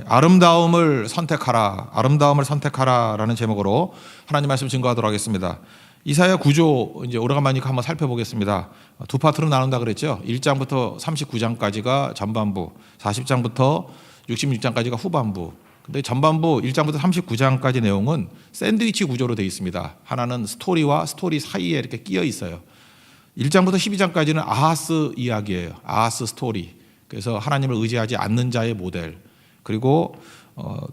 아름다움을 선택하라, 아름다움을 선택하라라는 제목으로 하나님 말씀 증거하도록 하겠습니다. 이사야 9조 이제 오래간만이니까 한번 살펴보겠습니다. 두 파트로 나눈다 그랬죠. 1장부터 39장까지가 전반부, 40장부터 66장까지가 후반부. 근데 전반부 1장부터 39장까지 내용은 샌드위치 구조로 되어 있습니다. 하나는 스토리와 스토리 사이에 이렇게 끼어 있어요. 1장부터 12장까지는 아하스 이야기예요. 아하스 스토리. 그래서 하나님을 의지하지 않는 자의 모델. 그리고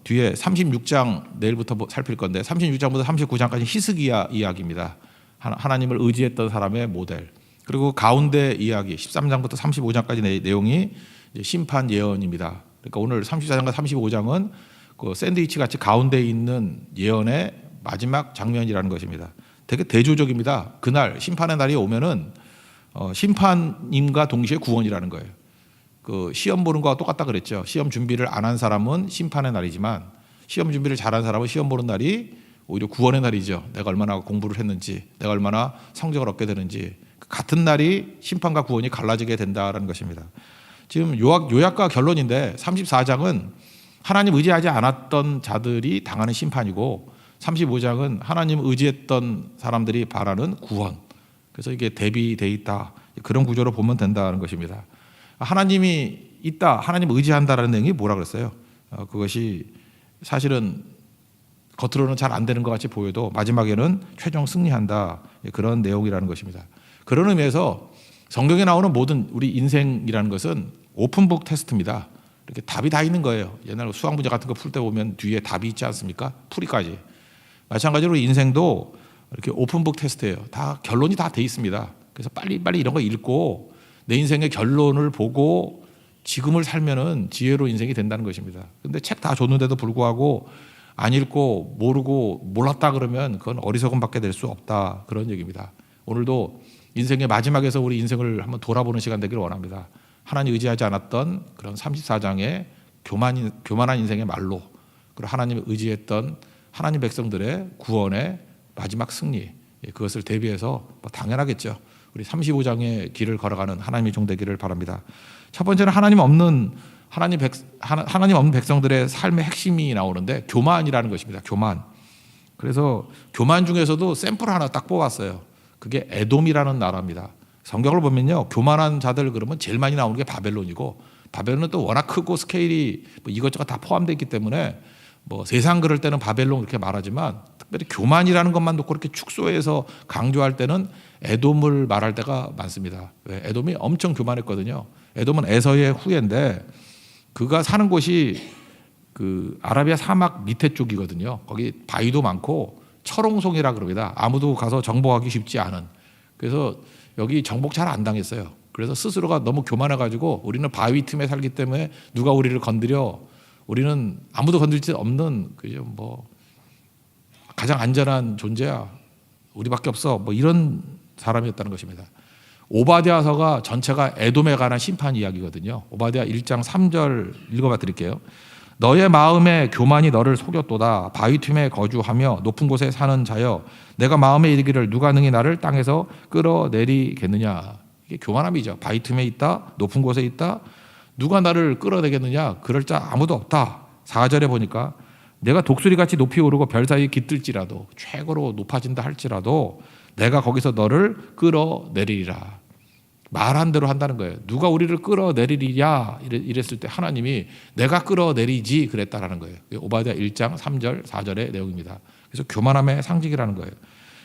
뒤에 36장 내일부터 살필 건데 36장부터 39장까지 히스기야 이야기입니다. 하나님을 의지했던 사람의 모델. 그리고 가운데 이야기 13장부터 35장까지 내용이 심판 예언입니다. 그러니까 오늘 34장과 35장은 그 샌드위치 같이 가운데 있는 예언의 마지막 장면이라는 것입니다. 되게 대조적입니다. 그날 심판의 날이 오면은 심판임과 동시에 구원이라는 거예요. 그 시험 보는 거와 똑같다 그랬죠. 시험 준비를 안 한 사람은 심판의 날이지만 시험 준비를 잘한 사람은 시험 보는 날이 오히려 구원의 날이죠. 내가 얼마나 공부를 했는지, 내가 얼마나 성적을 얻게 되는지 같은 날이 심판과 구원이 갈라지게 된다라는 것입니다. 지금 요약과 결론인데 34장은 하나님 의지하지 않았던 자들이 당하는 심판이고 35장은 하나님 의지했던 사람들이 바라는 구원. 그래서 이게 대비되어 있다. 그런 구조로 보면 된다는 것입니다. 하나님이 있다, 하나님 의지한다라는 내용이 뭐라 그랬어요? 그것이 사실은 겉으로는 잘 안 되는 것 같이 보여도 마지막에는 최종 승리한다. 그런 내용이라는 것입니다. 그런 의미에서 성경에 나오는 모든 우리 인생이라는 것은 오픈북 테스트입니다. 이렇게 답이 다 있는 거예요. 옛날 수학 문제 같은 거 풀 때 보면 뒤에 답이 있지 않습니까? 풀이까지. 마찬가지로 인생도 이렇게 오픈북 테스트예요. 다 결론이 다 돼 있습니다. 그래서 빨리 이런 거 읽고 내 인생의 결론을 보고 지금을 살면은 지혜로 인생이 된다는 것입니다. 근데 책 다 줬는데도 불구하고 안 읽고 모르고 몰랐다 그러면 그건 어리석음밖에 될 수 없다. 그런 얘기입니다. 오늘도 인생의 마지막에서 우리 인생을 한번 돌아보는 시간 되기를 원합니다. 하나님 의지하지 않았던 그런 34장의 교만한 인생의 말로, 그리고 하나님을 의지했던 하나님 백성들의 구원의 마지막 승리, 그것을 대비해서 당연하겠죠. 우리 35장의 길을 걸어가는 하나님의 종 되기를 바랍니다. 첫 번째는 하나님 없는 백성들의 삶의 핵심이 나오는데 교만이라는 것입니다. 교만. 그래서 교만 중에서도 샘플 하나 딱 뽑았어요. 그게 에돔이라는 나라입니다. 성경을 보면요, 교만한 자들 그러면 제일 많이 나오는 게 바벨론이고, 바벨론은 또 워낙 크고 스케일이 뭐 이것저것 다 포함되어 있기 때문에 뭐 세상 그럴 때는 바벨론 그렇게 말하지만 특별히 교만이라는 것만 놓고 그렇게 축소해서 강조할 때는 에돔을 말할 때가 많습니다. 왜? 에돔이 엄청 교만했거든요. 에돔은 에서의 후예인데 그가 사는 곳이 그 아라비아 사막 밑에 쪽이거든요. 거기 바위도 많고 철옹송이라 그럽니다. 아무도 가서 정복하기 쉽지 않은. 그래서 여기 정복 잘 안 당했어요. 그래서 스스로가 너무 교만해가지고 우리는 바위 틈에 살기 때문에 누가 우리를 건드려, 우리는 아무도 건들 수 없는 그죠, 뭐 가장 안전한 존재야, 우리밖에 없어, 뭐 이런 사람이었다는 것입니다. 오바댜서가 전체가 에돔에 관한 심판 이야기거든요. 오바댜 1장 3절 읽어봐 드릴게요. 너의 마음에 교만이 너를 속였도다. 바위 틈에 거주하며 높은 곳에 사는 자여, 내가 마음에 이르기를 누가 능히 나를 땅에서 끌어내리겠느냐. 이게 교만함이죠. 바위 틈에 있다, 높은 곳에 있다, 누가 나를 끌어내겠느냐. 그럴 자 아무도 없다. 4절에 보니까 내가 독수리같이 높이 오르고 별 사이에 깃들지라도, 최고로 높아진다 할지라도 내가 거기서 너를 끌어내리리라. 말한 대로 한다는 거예요. 누가 우리를 끌어내리랴 이랬을 때 하나님이 내가 끌어내리지 그랬다라는 거예요. 오바댜 1장 3절 4절의 내용입니다. 그래서 교만함의 상징이라는 거예요.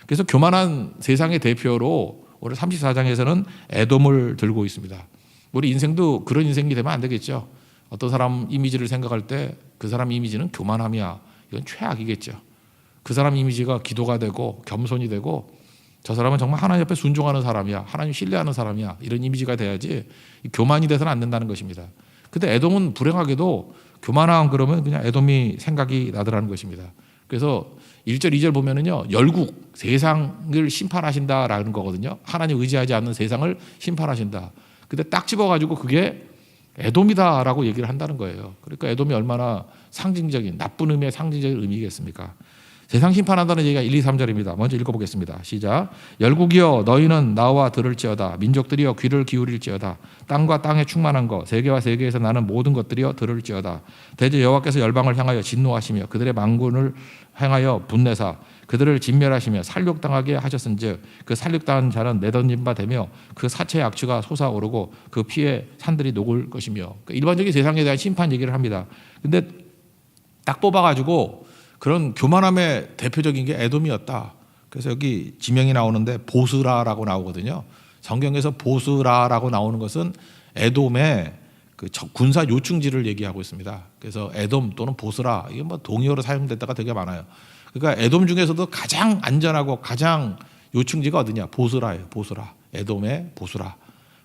그래서 교만한 세상의 대표로 오늘 34장에서는 에돔을 들고 있습니다. 우리 인생도 그런 인생이 되면 안 되겠죠. 어떤 사람 이미지를 생각할 때 그 사람 이미지는 교만함이야. 이건 최악이겠죠. 그 사람 이미지가 기도가 되고 겸손이 되고 저 사람은 정말 하나님 옆에 순종하는 사람이야, 하나님 신뢰하는 사람이야, 이런 이미지가 돼야지 교만이 돼서는 안 된다는 것입니다. 근데 에돔은 불행하게도 교만함 그러면 그냥 에돔이 생각이 나더라는 것입니다. 그래서 1절 2절 보면은요, 열국 세상을 심판하신다라는 거거든요. 하나님 의지하지 않는 세상을 심판하신다. 근데 딱 집어가지고 그게 에돔이다라고 얘기를 한다는 거예요. 그러니까 에돔이 얼마나 상징적인, 나쁜 의미의 상징적인 의미겠습니까? 세상 심판한다는 얘기가 1, 2, 3절입니다. 먼저 읽어보겠습니다. 시작. 열국이여 너희는 나와 들을지어다. 민족들이여 귀를 기울일지어다. 땅과 땅에 충만한 것 세계와 세계에서 나는 모든 것들이여 들을지어다. 대저 여호와께서 열방을 향하여 진노하시며 그들의 만군을 향하여 분내사 그들을 진멸하시며 살육당하게 하셨은즉 그 살육당한 자는 내던진 바 되며 그 사체의 악취가 솟아오르고 그 피에 산들이 녹을 것이며. 그러니까 일반적인 세상에 대한 심판 얘기를 합니다. 근데 딱 뽑아가지고 그런 교만함의 대표적인 게 에돔이었다. 그래서 여기 지명이 나오는데 보스라라고 나오거든요. 성경에서 보스라라고 나오는 것은 에돔의 그 군사 요충지를 얘기하고 있습니다. 그래서 에돔 또는 보스라 이게 뭐 동의어로 사용될 때가 되게 많아요. 그러니까 에돔 중에서도 가장 안전하고 가장 요충지가 어디냐? 보스라예요. 보스라. 에돔의 보스라.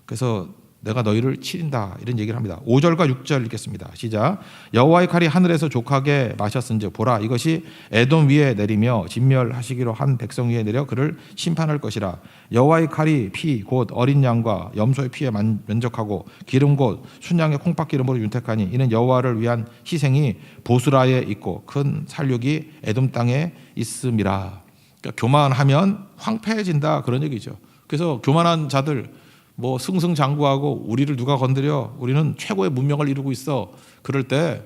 그래서 내가 너희를 치린다 이런 얘기를 합니다. 5절과 6절 읽겠습니다. 시작. 여호와의 칼이 하늘에서 족하게 마셨은즉 보라 이것이 에돔 위에 내리며 진멸하시기로 한 백성 위에 내려 그를 심판할 것이라. 여호와의 칼이 피 곧 어린 양과 염소의 피에 면적하고 기름 곧 순양의 콩팥기름으로 윤택하니 이는 여호와를 위한 희생이 보스라에 있고 큰 살육이 에돔 땅에 있음이라. 그러니까 교만하면 황폐해진다 그런 얘기죠. 그래서 교만한 자들 뭐 승승장구하고 우리를 누가 건드려 우리는 최고의 문명을 이루고 있어 그럴 때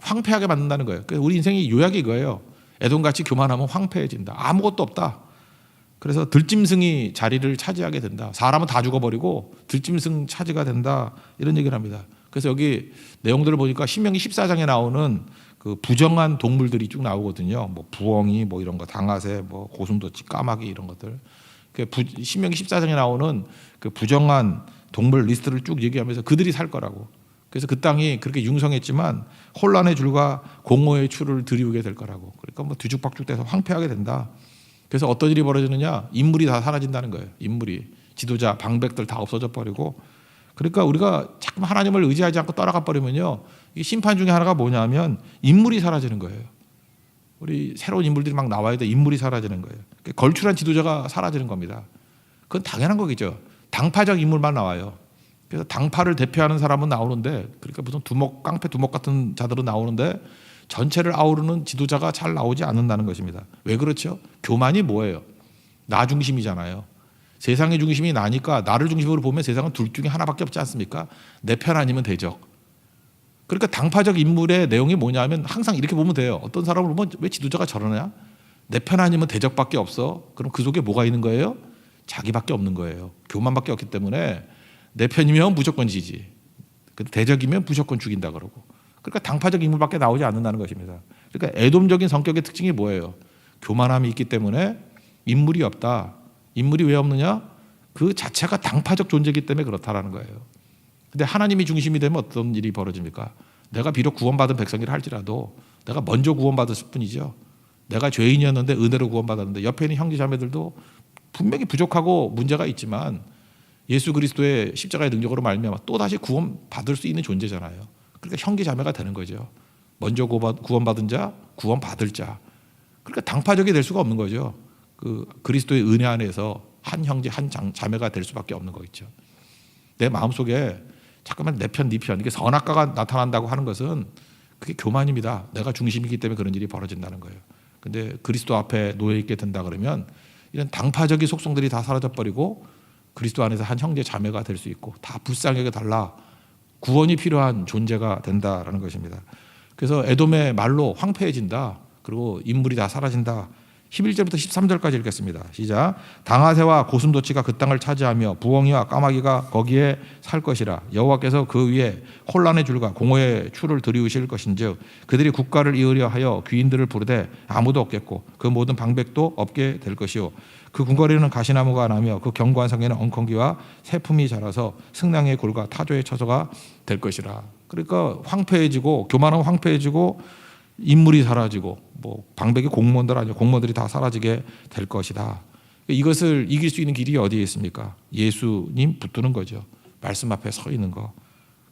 황폐하게 만든다는 거예요. 그래서 우리 인생이 요약이 이거예요. 에돔같이 교만하면 황폐해진다. 아무것도 없다. 그래서 들짐승이 자리를 차지하게 된다. 사람은 다 죽어버리고 들짐승 차지가 된다 이런 얘기를 합니다. 그래서 여기 내용들을 보니까 신명기 14장에 나오는 그 부정한 동물들이 쭉 나오거든요. 뭐 부엉이 뭐 이런 거 당하새 뭐 고슴도치 까마귀 이런 것들. 신명기 14장에 나오는 그 부정한 동물 리스트를 쭉 얘기하면서 그들이 살 거라고. 그래서 그 땅이 그렇게 융성했지만 혼란의 줄과 공허의 추를 들이우게 될 거라고. 그러니까 뭐 뒤죽박죽돼서 황폐하게 된다. 그래서 어떤 일이 벌어지느냐? 인물이 다 사라진다는 거예요. 인물이 지도자, 방백들 다 없어져 버리고. 그러니까 우리가 자꾸 하나님을 의지하지 않고 떠나가 버리면요, 이 심판 중에 하나가 뭐냐면 인물이 사라지는 거예요. 우리 새로운 인물들이 막 나와야 돼. 인물이 사라지는 거예요. 걸출한 지도자가 사라지는 겁니다. 그건 당연한 거겠죠. 당파적 인물만 나와요. 그래서 당파를 대표하는 사람은 나오는데, 그러니까 무슨 두목, 깡패 두목 같은 자들은 나오는데 전체를 아우르는 지도자가 잘 나오지 않는다는 것입니다. 왜 그렇죠? 교만이 뭐예요? 나 중심이잖아요. 세상의 중심이 나니까 나를 중심으로 보면 세상은 둘 중에 하나밖에 없지 않습니까? 내 편 아니면 대적. 그러니까 당파적 인물의 내용이 뭐냐면 항상 이렇게 보면 돼요. 어떤 사람을 보면 왜 지도자가 저러냐? 내 편 아니면 대적밖에 없어. 그럼 그 속에 뭐가 있는 거예요? 자기밖에 없는 거예요. 교만밖에 없기 때문에 내 편이면 무조건 지지. 대적이면 무조건 죽인다 그러고. 그러니까 당파적 인물밖에 나오지 않는다는 것입니다. 그러니까 에돔적인 성격의 특징이 뭐예요? 교만함이 있기 때문에 인물이 없다. 인물이 왜 없느냐? 그 자체가 당파적 존재이기 때문에 그렇다라는 거예요. 근데 하나님이 중심이 되면 어떤 일이 벌어집니까? 내가 비록 구원받은 백성이라 할지라도 내가 먼저 구원받았을 뿐이죠. 내가 죄인이었는데 은혜로 구원받았는데 옆에 있는 형제 자매들도 분명히 부족하고 문제가 있지만 예수 그리스도의 십자가의 능력으로 말미암아 또다시 구원받을 수 있는 존재잖아요. 그러니까 형제 자매가 되는 거죠. 먼저 구원받은 자, 구원받을 자. 그러니까 당파적이 될 수가 없는 거죠. 그 그리스도의 은혜 안에서 한 형제, 한 자매가 될 수밖에 없는 거겠죠. 내 마음속에 잠깐만 내 편, 네 편, 이게 선악과가 나타난다고 하는 것은 그게 교만입니다. 내가 중심이기 때문에 그런 일이 벌어진다는 거예요. 근데 그리스도 앞에 놓여 있게 된다 그러면 이런 당파적인 속성들이 다 사라져 버리고 그리스도 안에서 한 형제 자매가 될 수 있고 다 불쌍하게 달라 구원이 필요한 존재가 된다라는 것입니다. 그래서 에돔의 말로 황폐해진다. 그리고 인물이 다 사라진다. 11절부터 13절까지 읽겠습니다. 시작. 당하새와 고슴도치가 그 땅을 차지하며 부엉이와 까마귀가 거기에 살 것이라. 여호와께서 그 위에 혼란의 줄과 공허의 추를 들이우실 것인즉 그들이 국가를 이으려 하여 귀인들을 부르되 아무도 없겠고 그 모든 방백도 없게 될 것이요 그 궁궐에는 가시나무가 나며 그 견고한 성에는 엉겅기와 새품이 자라서 승랑의 골과 타조의 처소가 될 것이라. 그러니까 황폐해지고 교만은 황폐해지고 인물이 사라지고 뭐 방백의 공무원들 아니고 공무원들이 다 사라지게 될 것이다. 이것을 이길 수 있는 길이 어디에 있습니까? 예수님 붙드는 거죠. 말씀 앞에 서 있는 거.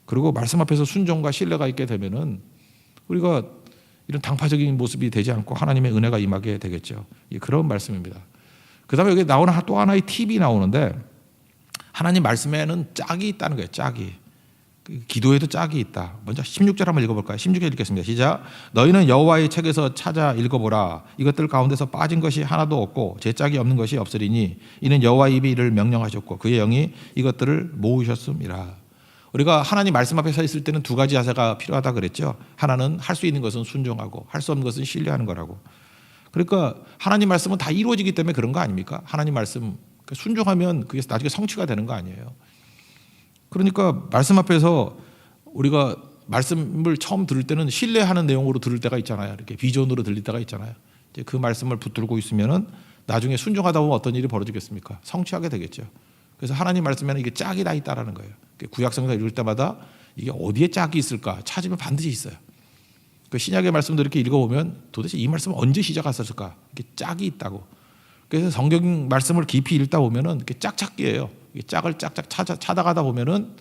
그리고 말씀 앞에서 순종과 신뢰가 있게 되면은 우리가 이런 당파적인 모습이 되지 않고 하나님의 은혜가 임하게 되겠죠. 그런 말씀입니다. 그다음에 여기 나오는 또 하나의 팁이 나오는데 하나님 말씀에는 짝이 있다는 거예요. 짝이. 기도에도 짝이 있다. 먼저 16절 한번 읽어볼까요? 16절 읽겠습니다. 시작. 너희는 여호와의 책에서 찾아 읽어보라. 이것들 가운데서 빠진 것이 하나도 없고 제 짝이 없는 것이 없으리니 이는 여호와의 입이 이를 명령하셨고 그의 영이 이것들을 모으셨음이라. 우리가 하나님 말씀 앞에 서 있을 때는 두 가지 자세가 필요하다 그랬죠. 하나는 할 수 있는 것은 순종하고 할 수 없는 것은 신뢰하는 거라고. 그러니까 하나님 말씀은 다 이루어지기 때문에 그런 거 아닙니까? 하나님 말씀 순종하면 그게 나중에 성취가 되는 거 아니에요. 그러니까 말씀 앞에서 우리가 말씀을 처음 들을 때는 신뢰하는 내용으로 들을 때가 있잖아요. 이렇게 비전으로 들릴 때가 있잖아요. 이제 그 말씀을 붙들고 있으면은 나중에 순종하다 보면 어떤 일이 벌어지겠습니까? 성취하게 되겠죠. 그래서 하나님 말씀에는 이게 짝이 다 있다라는 거예요. 구약성경 읽을 때마다 이게 어디에 짝이 있을까 찾으면 반드시 있어요. 그 신약의 말씀도 이렇게 읽어보면 도대체 이 말씀은 언제 시작했을까? 이게 짝이 있다고. 그래서 성경 말씀을 깊이 읽다 보면은 이렇게 짝찾기예요. 짝을 짝짝 찾아가다 보면은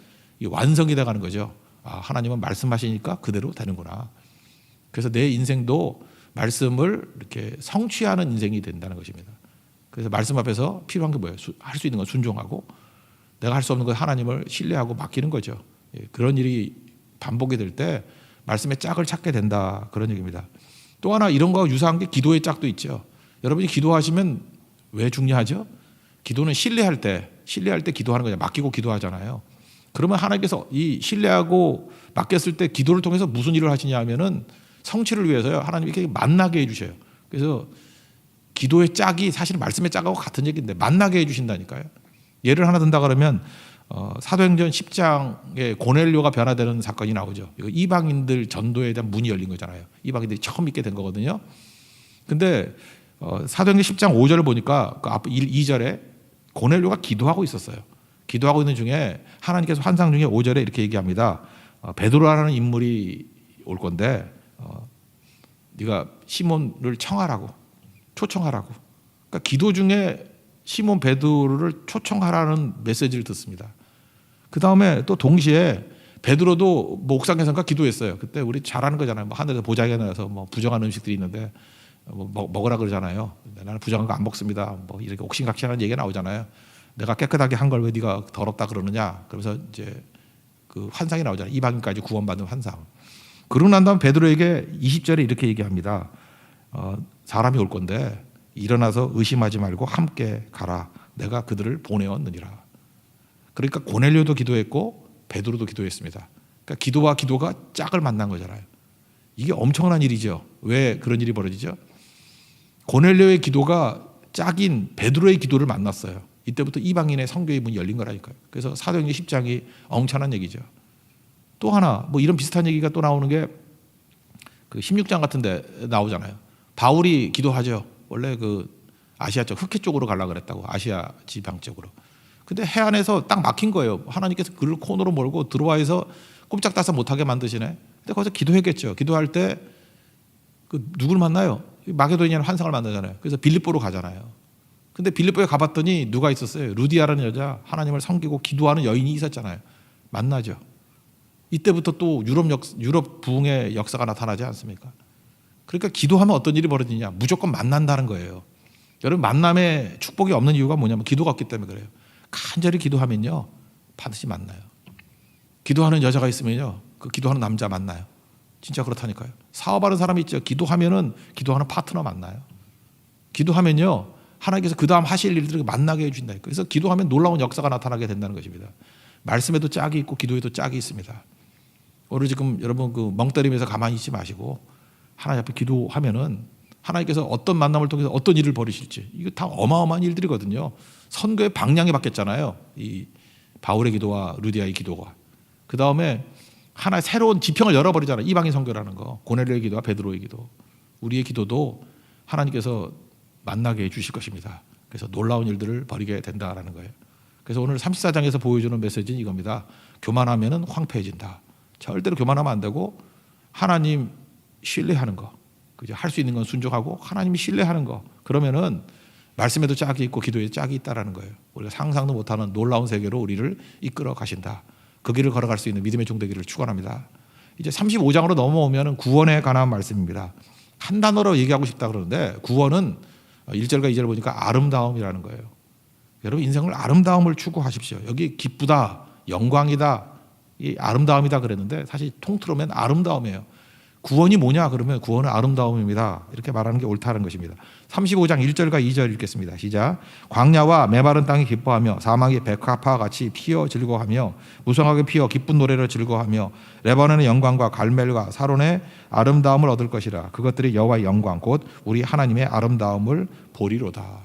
완성이 돼가는 거죠. 아, 하나님은 말씀하시니까 그대로 되는구나. 그래서 내 인생도 말씀을 이렇게 성취하는 인생이 된다는 것입니다. 그래서 말씀 앞에서 필요한 게 뭐예요? 할 수 있는 건 순종하고 내가 할 수 없는 건 하나님을 신뢰하고 맡기는 거죠. 그런 일이 반복이 될 때 말씀의 짝을 찾게 된다 그런 얘기입니다. 또 하나 이런 거와 유사한 게 기도의 짝도 있죠. 여러분이 기도하시면 왜 중요하죠? 기도는 신뢰할 때 기도하는 거죠. 맡기고 기도하잖아요. 그러면 하나님께서 이 신뢰하고 맡겼을 때 기도를 통해서 무슨 일을 하시냐 하면은 성취를 위해서요. 하나님이 이렇게 만나게 해주셔요. 그래서 기도의 짝이 사실 말씀의 짝하고 같은 얘기인데 만나게 해주신다니까요. 예를 하나 든다 그러면 사도행전 10장에 고넬료가 변화되는 사건이 나오죠. 이거 이방인들 전도에 대한 문이 열린 거잖아요. 이방인들이 처음 믿게 된 거거든요. 근데 사도행전 10장 5절을 보니까 그 앞 2절에 고넬료가 기도하고 있었어요. 기도하고 있는 중에 하나님께서 환상 중에 5절에 이렇게 얘기합니다. 베드로라는 인물이 올 건데 네가 시몬을 청하라고 초청하라고. 그러니까 기도 중에 시몬 베드로를 초청하라는 메시지를 듣습니다. 그 다음에 또 동시에 베드로도 뭐 옥상에선가 기도했어요. 그때 우리 잘하는 거잖아요. 뭐 하늘에서 보자기가 나서 뭐 부정한 음식들이 있는데 뭐 먹으라 그러잖아요. 나는 부정한 거 안 먹습니다. 뭐 이렇게 옥신각신하는 얘기가 나오잖아요. 내가 깨끗하게 한 걸 왜 네가 더럽다 그러느냐. 그러면서 이제 그 환상이 나오잖아요. 이방인까지 구원받는 환상. 그러고 난 다음 베드로에게 20절에 이렇게 얘기합니다. 사람이 올 건데 일어나서 의심하지 말고 함께 가라. 내가 그들을 보내었느니라. 그러니까 고넬료도 기도했고 베드로도 기도했습니다. 그러니까 기도와 기도가 짝을 만난 거잖아요. 이게 엄청난 일이죠. 왜 그런 일이 벌어지죠? 고넬료의 기도가 짝인 베드로의 기도를 만났어요. 이때부터 이방인의 성교의 문이 열린 거라니까요. 그래서 사도행전 10장이 엄청난 얘기죠. 또 하나 뭐 이런 비슷한 얘기가 또 나오는 게 그 16장 같은 데 나오잖아요. 바울이 기도하죠. 원래 그 아시아 쪽 흑해 쪽으로 가려고 그랬다고. 아시아 지방 쪽으로. 근데 해안에서 딱 막힌 거예요. 하나님께서 그를 코너로 몰고 들어와서 꼼짝달싹 못하게 만드시네. 근데 거기서 기도했겠죠. 기도할 때 그 누구를 만나요? 마게도니아는 환상을 만나잖아요. 그래서 빌립보로 가잖아요. 근데 빌립보에 가봤더니 누가 있었어요? 루디아라는 여자, 하나님을 섬기고 기도하는 여인이 있었잖아요. 만나죠. 이때부터 또 유럽 부흥의 역사가 나타나지 않습니까? 그러니까 기도하면 어떤 일이 벌어지냐? 무조건 만난다는 거예요. 여러분 만남에 축복이 없는 이유가 뭐냐면 기도가 없기 때문에 그래요. 간절히 기도하면요 반드시 만나요. 기도하는 여자가 있으면요 그 기도하는 남자 만나요. 진짜 그렇다니까요. 사업하는 사람이 있죠. 기도하면은 기도하는 파트너 만나요. 기도하면요 하나님께서 그 다음 하실 일들을 만나게 해주신다. 그래서 기도하면 놀라운 역사가 나타나게 된다는 것입니다. 말씀에도 짝이 있고 기도에도 짝이 있습니다. 오늘 지금 여러분 그 멍 때리면서 가만히 있지 마시고 하나님 앞에 기도하면은 하나님께서 어떤 만남을 통해서 어떤 일을 벌이실지 이거 다 어마어마한 일들이거든요. 선교의 방향이 바뀌었잖아요. 이 바울의 기도와 루디아의 기도가. 그 다음에 하나의 새로운 지평을 열어버리잖아요. 이방인 선교라는 거. 고넬료의 기도와 베드로의 기도. 우리의 기도도 하나님께서 만나게 해주실 것입니다. 그래서 놀라운 일들을 벌이게 된다라는 거예요. 그래서 오늘 34장에서 보여주는 메시지는 이겁니다. 교만하면은 황폐해진다. 절대로 교만하면 안 되고 하나님 신뢰하는 거. 그죠? 할 수 있는 건 순종하고 하나님이 신뢰하는 거. 그러면은 말씀에도 짝이 있고 기도에 짝이 있다라는 거예요. 우리가 상상도 못하는 놀라운 세계로 우리를 이끌어 가신다. 그 길을 걸어갈 수 있는 믿음의 종되기를 축원합니다. 이제 35장으로 넘어오면은 구원에 관한 말씀입니다. 한 단어로 얘기하고 싶다 그러는데 구원은 1절과 2절 보니까 아름다움이라는 거예요. 여러분 인생을 아름다움을 추구하십시오. 여기 기쁘다, 영광이다, 이 아름다움이다 그랬는데 사실 통틀어면 아름다움이에요. 구원이 뭐냐 그러면 구원은 아름다움입니다. 이렇게 말하는 게 옳다는 것입니다. 35장 1절과 2절 읽겠습니다. 시작. 광야와 메마른 땅이 기뻐하며 사막이 백합화와 같이 피어 즐거워하며 무성하게 피어 기쁜 노래로 즐거워하며 레바논의 영광과 갈멜과 사론의 아름다움을 얻을 것이라. 그것들이 여호와의 영광 곧 우리 하나님의 아름다움을 보리로다.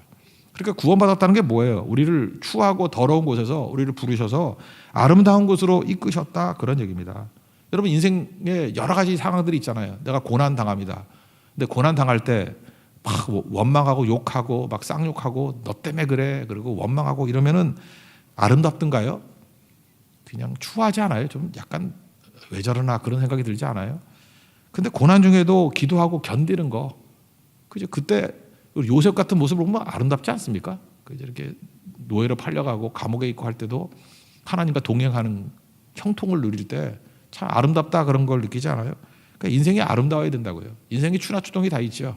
그러니까 구원받았다는 게 뭐예요? 우리를 추하고 더러운 곳에서 우리를 부르셔서 아름다운 곳으로 이끄셨다, 그런 얘기입니다. 여러분 인생에 여러 가지 상황들이 있잖아요. 내가 고난 당합니다. 근데 고난 당할 때 막 원망하고 욕하고 막 쌍욕하고 너 때문에 그래 그리고 원망하고 이러면은 아름답던가요? 그냥 추하지 않아요? 좀 약간 왜 저러나 그런 생각이 들지 않아요? 근데 고난 중에도 기도하고 견디는 거, 그죠? 그때 요셉 같은 모습을 보면 아름답지 않습니까? 그죠? 이렇게 노예로 팔려가고 감옥에 있고 할 때도 하나님과 동행하는 형통을 누릴 때 참 아름답다, 그런 걸 느끼지 않아요? 그러니까 인생이 아름다워야 된다고요. 인생이 추나 추동이 다 있죠.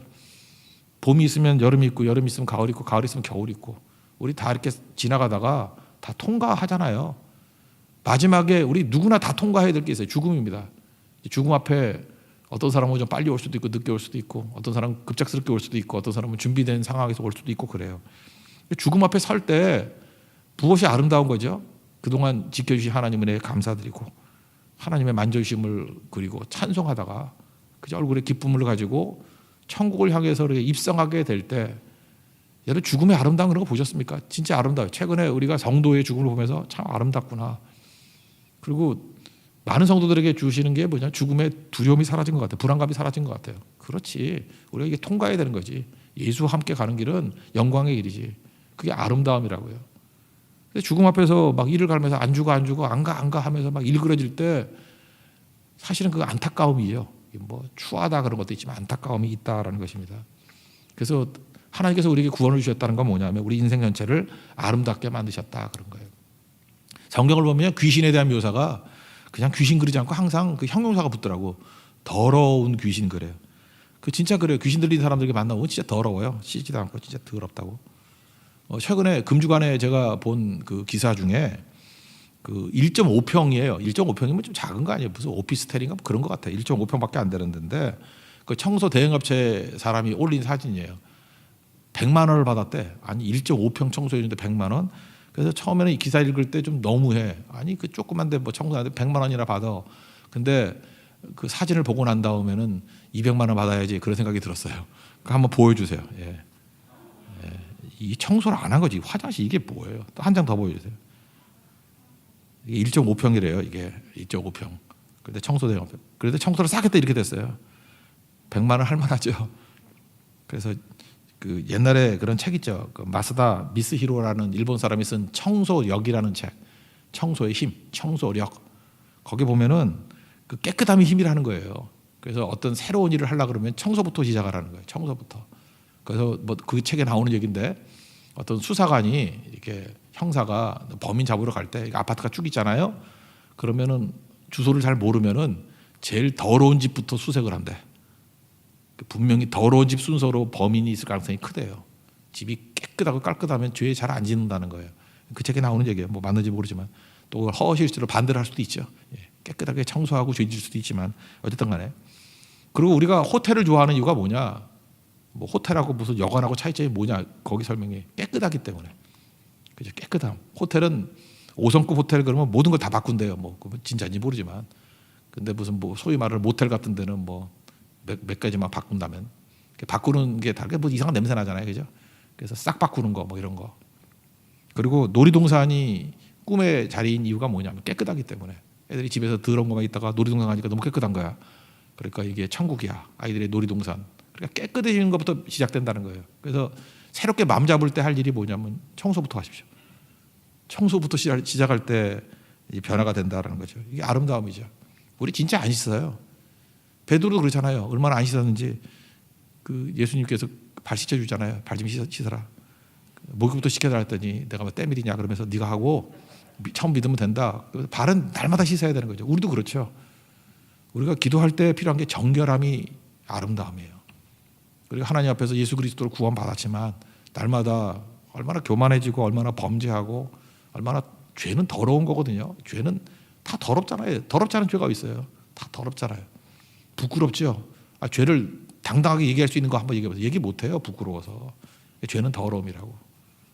봄이 있으면 여름이 있고 여름이 있으면 가을이 있고 가을이 있으면 겨울이 있고 우리 다 이렇게 지나가다가 다 통과하잖아요. 마지막에 우리 누구나 다 통과해야 될 게 있어요. 죽음입니다. 죽음 앞에 어떤 사람은 좀 빨리 올 수도 있고 늦게 올 수도 있고 어떤 사람은 급작스럽게 올 수도 있고 어떤 사람은 준비된 상황에서 올 수도 있고 그래요. 죽음 앞에 설 때 무엇이 아름다운 거죠? 그동안 지켜주신 하나님 은혜에 감사드리고 하나님의 만져주심을 그리고 찬송하다가 그저 얼굴에 기쁨을 가지고 천국을 향해서 이렇게 입성하게 될 때, 여러분 죽음의 아름다운 그런 거 보셨습니까? 진짜 아름다워요. 최근에 우리가 성도의 죽음을 보면서 참 아름답구나. 그리고 많은 성도들에게 주시는 게 뭐냐? 죽음의 두려움이 사라진 것 같아요. 불안감이 사라진 것 같아요. 그렇지. 우리가 이게 통과해야 되는 거지. 예수와 함께 가는 길은 영광의 길이지. 그게 아름다움이라고요. 죽음 앞에서 막 이를 갈면서 안 죽어 안 가 하면서 막 일그러질 때 사실은 그 안타까움이에요. 뭐 추하다 그런 것도 있지만 안타까움이 있다라는 것입니다. 그래서 하나님께서 우리에게 구원을 주셨다는 건 뭐냐면 우리 인생 전체를 아름답게 만드셨다, 그런 거예요. 성경을 보면 귀신에 대한 묘사가 그냥 귀신 그리지 않고 항상 그 형용사가 붙더라고. 더러운 귀신 그래요. 그 진짜 그래요. 귀신 들린 사람들에게 만나면 진짜 더러워요. 씻지도 않고 진짜 더럽다고. 최근에 금주간에 제가 본 그 기사 중에 그 1.5평이에요. 1.5평이면 좀 작은 거 아니에요? 무슨 오피스텔인가 뭐 그런 것 같아요. 1.5평밖에 안 되는 데인데 그 청소 대행업체 사람이 올린 사진이에요. 100만 원을 받았대. 아니 1.5평 청소해 주는데 100만 원? 그래서 처음에는 이 기사 읽을 때 좀 너무해. 아니 그 조그만데 뭐 청소하는데 100만 원이나 받아. 근데 그 사진을 보고 난 다음에는 200만 원 받아야지, 그런 생각이 들었어요. 그러니까 한번 보여주세요. 예. 이 청소를 안 한 거지. 화장실 이게 뭐예요? 또 한 장 더 보여주세요. 이게 1.5평이래요. 이게 1.5평. 그런데 그런데 청소를 싹 했다 이렇게 됐어요. 100만 원 할 만하죠. 그래서 그 옛날에 그런 책 있죠. 그 마사다 미스히로라는 일본 사람이 쓴 청소력이라는 책. 청소의 힘, 청소력. 거기 보면은 그 깨끗함이 힘이라는 거예요. 그래서 어떤 새로운 일을 하려고 그러면 청소부터 시작하라는 거예요. 청소부터. 그래서 뭐 그 책에 나오는 얘기인데 어떤 수사관이 이렇게 형사가 범인 잡으러 갈 때 아파트가 쭉 있잖아요. 그러면은 주소를 잘 모르면은 제일 더러운 집부터 수색을 한대. 분명히 더러운 집 순서로 범인이 있을 가능성이 크대요. 집이 깨끗하고 깔끔하면 죄에 잘 안 짓는다는 거예요. 그 책에 나오는 얘기예요. 뭐 맞는지 모르지만 또 허실수로 반대를 할 수도 있죠. 깨끗하게 청소하고 죄 지을 수도 있지만 어쨌든 간에. 그리고 우리가 호텔을 좋아하는 이유가 뭐냐? 뭐 호텔하고 무슨 여관하고 차이점이 뭐냐? 거기 설명이 깨끗하기 때문에. 그죠? 깨끗함. 호텔은 5성급 호텔 그러면 모든 걸 다 바꾼대요. 뭐 진짜인지 모르지만. 근데 무슨 뭐 소위 말하는 모텔 같은 데는 뭐 몇 가지만 바꾼다면 바꾸는 게 다르게 뭐 이상한 냄새 나잖아요, 그죠? 그래서 싹 바꾸는 거 뭐 이런 거. 그리고 놀이동산이 꿈의 자리인 이유가 뭐냐면 깨끗하기 때문에. 애들이 집에서 더러운 것만 있다가 놀이동산 가니까 너무 깨끗한 거야. 그러니까 이게 천국이야. 아이들의 놀이동산. 그러니까 깨끗해지는 것부터 시작된다는 거예요. 그래서 새롭게 마음 잡을 때 할 일이 뭐냐면 청소부터 하십시오. 청소부터 시작할 때 변화가 된다는 거죠. 이게 아름다움이죠. 우리 진짜 안 씻어요. 베드로도 그렇잖아요. 얼마나 안 씻었는지 그 예수님께서 발 씻어주잖아요. 발 좀 씻어라. 목욕부터 시켜달라 했더니 내가 뭐 때밀이냐 그러면서 네가 하고 처음 믿으면 된다. 발은 날마다 씻어야 되는 거죠. 우리도 그렇죠. 우리가 기도할 때 필요한 게 정결함이 아름다움이에요. 그리고 하나님 앞에서 예수 그리스도를 구원받았지만 날마다 얼마나 교만해지고 얼마나 범죄하고 얼마나 죄는 더러운 거거든요. 죄는 다 더럽잖아요. 더럽지 않은 죄가 있어요. 다 더럽잖아요. 부끄럽죠. 죄를 당당하게 얘기할 수 있는 거 한번 얘기해보세요. 얘기 못해요. 부끄러워서. 죄는 더러움이라고.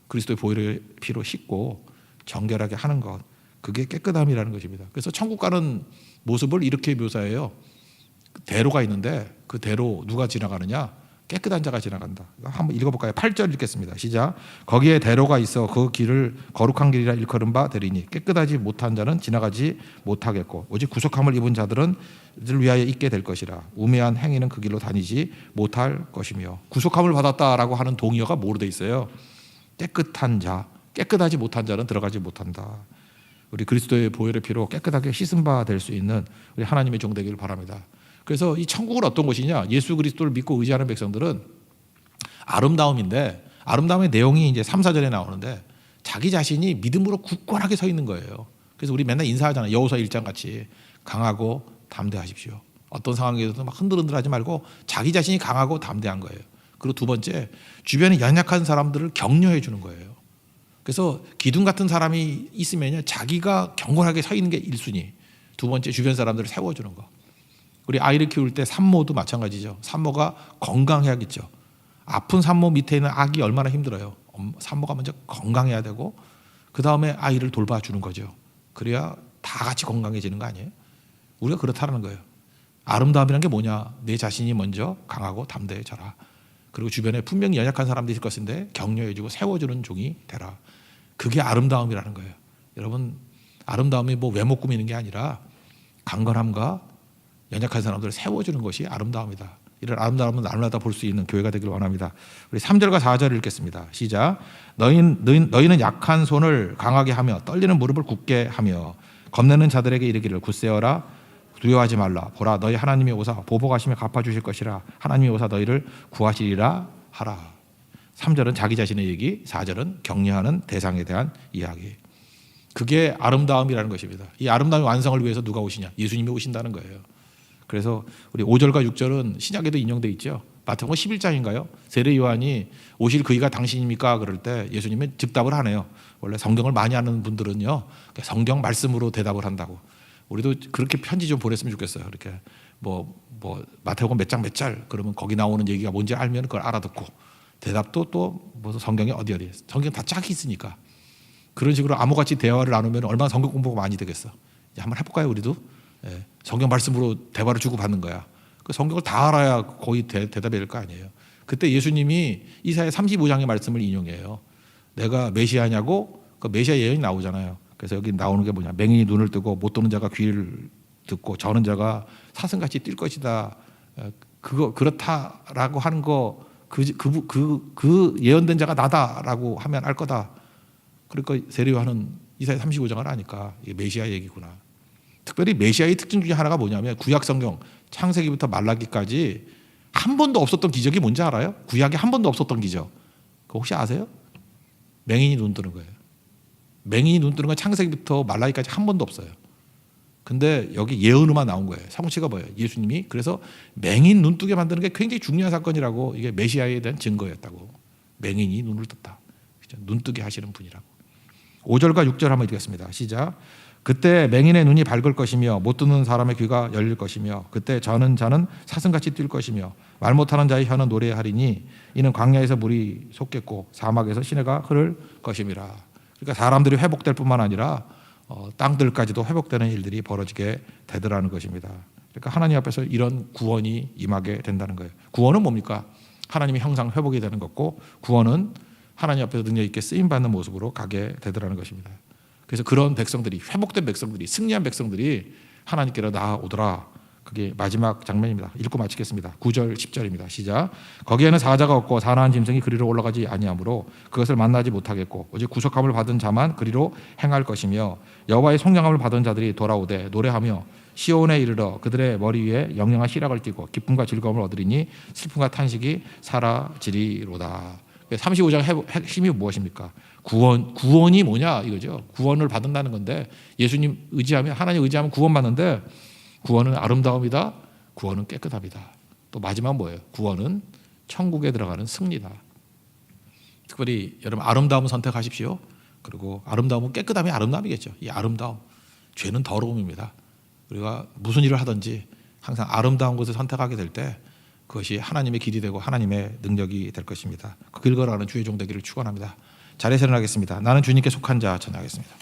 그리스도의 보혈의 피로 씻고 정결하게 하는 것, 그게 깨끗함이라는 것입니다. 그래서 천국 가는 모습을 이렇게 묘사해요. 대로가 있는데 그 대로 누가 지나가느냐? 깨끗한 자가 지나간다. 한번 읽어볼까요? 8절 읽겠습니다. 시작. 거기에 대로가 있어 그 길을 거룩한 길이라 일컬은 바 되리니 깨끗하지 못한 자는 지나가지 못하겠고 오직 구속함을 입은 자들은 위하여 있게 될 것이라. 우매한 행위는 그 길로 다니지 못할 것이며. 구속함을 받았다라고 하는 동의어가 뭐로 돼 있어요? 깨끗한 자, 깨끗하지 못한 자는 들어가지 못한다. 우리 그리스도의 보혈의 피로 깨끗하게 씻은 바 될 수 있는 우리 하나님의 종 되기를 바랍니다. 그래서 이 천국은 어떤 곳이냐? 예수 그리스도를 믿고 의지하는 백성들은 아름다움인데, 아름다움의 내용이 이제 3, 4절에 나오는데 자기 자신이 믿음으로 굳건하게 서 있는 거예요. 그래서 우리 맨날 인사하잖아요. 여호수아 1장 같이 강하고 담대하십시오. 어떤 상황에서도 막 흔들흔들하지 말고 자기 자신이 강하고 담대한 거예요. 그리고 두 번째, 주변에 연약한 사람들을 격려해 주는 거예요. 그래서 기둥 같은 사람이 있으면 자기가 경건하게 서 있는 게 1순위. 두 번째, 주변 사람들을 세워주는 거. 우리 아이를 키울 때 산모도 마찬가지죠. 산모가 건강해야겠죠. 아픈 산모 밑에 있는 아기 얼마나 힘들어요. 산모가 먼저 건강해야 되고 그 다음에 아이를 돌봐주는 거죠. 그래야 다 같이 건강해지는 거 아니에요? 우리가 그렇다는 거예요. 아름다움이란 게 뭐냐? 내 자신이 먼저 강하고 담대해져라. 그리고 주변에 분명히 연약한 사람들이 있을 것인데 격려해주고 세워주는 종이 되라. 그게 아름다움이라는 거예요. 여러분, 아름다움이 뭐 외모 꾸미는 게 아니라 강건함과 연약한 사람들을 세워주는 것이 아름다움이다. 이런 아름다움은 날마다 볼 수 있는 교회가 되기를 원합니다. 우리 3절과 4절을 읽겠습니다. 시작. 너희는 약한 손을 강하게 하며 떨리는 무릎을 굳게 하며 겁내는 자들에게 이르기를 굳세어라. 두려워하지 말라. 보라, 너희 하나님이 오사 보복하시며 갚아주실 것이라. 하나님이 오사 너희를 구하시리라 하라. 3절은 자기 자신의 얘기, 4절은 격려하는 대상에 대한 이야기. 그게 아름다움이라는 것입니다. 이 아름다움의 완성을 위해서 누가 오시냐? 예수님이 오신다는 거예요. 그래서 우리 5절과 6절은 신약에도 인용되어 있죠. 마태복음 11장인가요? 세례 요한이 오실 그이가 당신입니까? 그럴 때 예수님은 즉답을 하네요. 원래 성경을 많이 아는 분들은요, 성경 말씀으로 대답을 한다고. 우리도 그렇게 편지 좀 보냈으면 좋겠어요. 이렇게 뭐 마태복음 몇 장 몇 절 그러면 거기 나오는 얘기가 뭔지 알면 그걸 알아듣고 대답도 또 뭐 성경에 어디 성경 다 짝이 있으니까 그런 식으로 암호같이 대화를 나누면 얼마나 성경 공부가 많이 되겠어. 이제 한번 해볼까요, 우리도? 예, 성경 말씀으로 대화를 주고 받는 거야. 그 성경을 다 알아야 거의 대답이 될 거 아니에요. 그때 예수님이 이사야 35장의 말씀을 인용해요. 내가 메시아냐고 그 메시아 예언이 나오잖아요. 그래서 여기 나오는 게 뭐냐? 맹인이 눈을 뜨고 못 듣는 자가 귀를 듣고 저는 자가 사슴같이 뛸 것이다. 그거 그렇다라고 하는 거 그 예언된 자가 나다라고 하면 알 거다. 그러니까 세례 요한은 이사야 35장을 아니까 이게 메시아 얘기구나. 특별히 메시아의 특징 중에 하나가 뭐냐면 구약 성경 창세기부터 말라기까지 한 번도 없었던 기적이 뭔지 알아요? 구약에 한 번도 없었던 기적. 그거 혹시 아세요? 맹인이 눈 뜨는 거예요. 맹인이 눈 뜨는 건 창세기부터 말라기까지 한 번도 없어요. 근데 여기 예언으로만 나온 거예요. 성취가 뭐예요? 예수님이 그래서 맹인 눈 뜨게 만드는 게 굉장히 중요한 사건이라고. 이게 메시아에 대한 증거였다고. 맹인이 눈을 떴다. 눈 뜨게 하시는 분이라고. 5절과 6절 한번 읽겠습니다. 시작. 그때 맹인의 눈이 밝을 것이며 못 듣는 사람의 귀가 열릴 것이며 그때 저는 자는 사슴같이 뛸 것이며 말 못하는 자의 혀는 노래하리니 이는 광야에서 물이 솟겠고 사막에서 시내가 흐를 것임이라. 그러니까 사람들이 회복될 뿐만 아니라 땅들까지도 회복되는 일들이 벌어지게 되더라는 것입니다. 그러니까 하나님 앞에서 이런 구원이 임하게 된다는 거예요. 구원은 뭡니까? 하나님의 형상 회복이 되는 것고 구원은 하나님 앞에서 능력 있게 쓰임받는 모습으로 가게 되더라는 것입니다. 그래서 그런 백성들이 회복된 백성들이 승리한 백성들이 하나님께로 나아오더라. 그게 마지막 장면입니다. 읽고 마치겠습니다. 9절 10절입니다. 시작. 거기에는 사자가 없고 사나운 짐승이 그리로 올라가지 아니하므로 그것을 만나지 못하겠고 오직 구속함을 받은 자만 그리로 행할 것이며 여호와의 속량함을 받은 자들이 돌아오되 노래하며 시온에 이르러 그들의 머리 위에 영영한 시락을 띠고 기쁨과 즐거움을 얻으리니 슬픔과 탄식이 사라지리로다. 35장 핵심이 무엇입니까? 구원이 뭐냐 이거죠. 구원을 받는다는 건데 예수님 의지하면 하나님 의지하면 구원받는데 구원은 아름다움이다. 구원은 깨끗함이다. 또 마지막 뭐예요? 구원은 천국에 들어가는 승리다. 특별히 여러분 아름다움을 선택하십시오. 그리고 아름다움은 깨끗함이 아름다움이겠죠. 이 아름다움. 죄는 더러움입니다. 우리가 무슨 일을 하든지 항상 아름다운 것을 선택하게 될 때 그것이 하나님의 길이 되고 하나님의 능력이 될 것입니다. 그 길 걸어가는 주의 종 되기를 축원합니다. 자리에서 일어나겠습니다. 나는 주님께 속한 자 전하겠습니다.